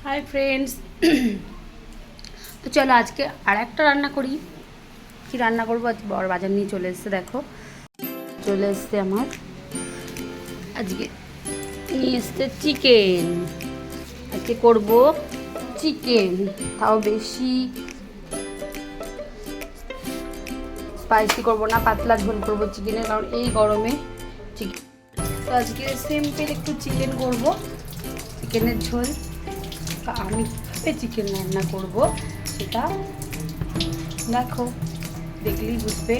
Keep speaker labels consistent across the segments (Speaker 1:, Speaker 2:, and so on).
Speaker 1: Hi friends. তো চলো আজকে আর একটা রান্না করি। কি রান্না করবো? আজ বড় বাজার নিয়ে চলে এসছে, দেখো চলে এসছে আমার। আজকে নিয়ে এসছে চিকেন। আজকে করবো চিকেন, তাও বেশি স্পাইসি করবো না, পাতলা ঝোল করবো চিকেনের, কারণ এই গরমে চিকেন। তো আজকে সিম্পল একটু চিকেন করবো, চিকেনের ঝোল। আমি কীভাবে চিকেন রান্না করব সেটা দেখো, দেখলেই বুঝবে।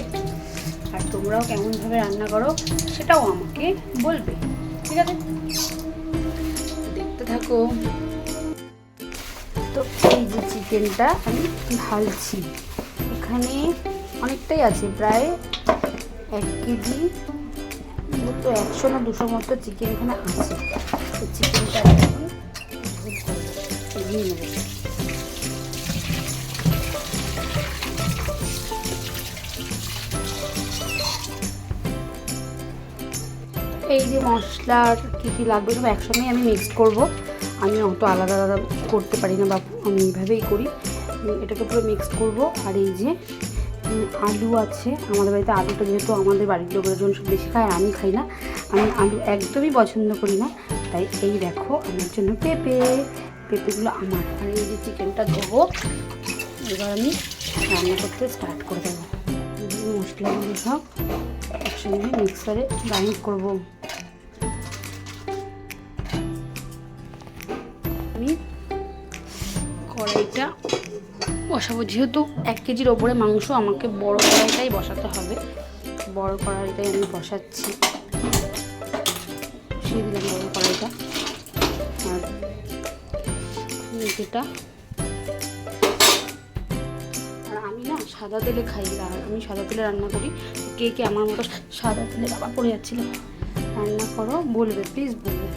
Speaker 1: আর তোমরাও কেমনভাবে রান্না করো সেটাও আমাকে বলবে, ঠিক আছে? দেখতে থাকো। তো এই যে চিকেনটা আমি ঢালছি, এখানে অনেকটাই আছে, প্রায় 1 কেজি তো 100 না 200 মতো চিকেন এখানে আছে। তো চিকেনটা এখন নিয়ে নেব। এই যে মশলার কী কী লাগবে সব একসঙ্গেই আমি মিক্স করব। আমি অত আলাদা আলাদা করতে পারি না, বা আমি এইভাবেই করি। এটাকে পুরো মিক্স করব। আর এই যে আলু আছে, আমাদের বাড়িতে আলুটা যেহেতু আমাদের বাড়ির লোকজন সব বেশি খায়, আমি খাই না, আমি আলু একদমই পছন্দ করি না, তাই এই দেখো আমার জন্য পেঁপেগুলো আমার। আর এই যে চিকেনটা ধোবো, এবার আমি রান্না করতে স্টার্ট করে দেবো। মশলাগুলো সব একসঙ্গে মিক্সারে গ্রাইন্ড করব। আমি কড়াইটা বসাবো, যেহেতু 1 কেজির ওপরে মাংস, আমাকে বড় কড়াইটাই বসাতে হবে। বড় কড়াইটাই আমি বসাচ্ছি, বসিয়ে দিলাম বড় কড়াইটা। আর যেটা আমি না সাদা তেলে খাই, আমি সাদা তেলে রান্না করি। কে কে আমার মতো সাদা তেলে বাবা পড়ে যাচ্ছিল রান্না করো বলবে, প্লিজ বলবে।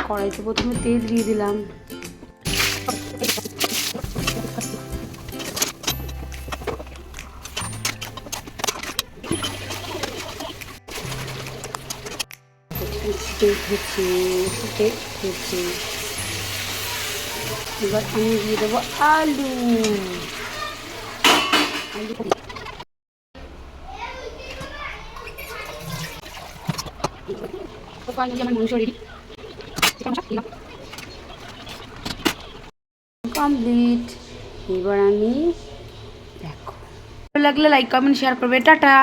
Speaker 1: কড়াইতে প্রথমে তেল দিয়ে দিলাম। এবার আমি দিয়ে দেবো আলু। কমপ্লিট। এবার আমি দেখো, ভালো লাগলে লাইক কমেন্ট শেয়ার করবে। টাটা।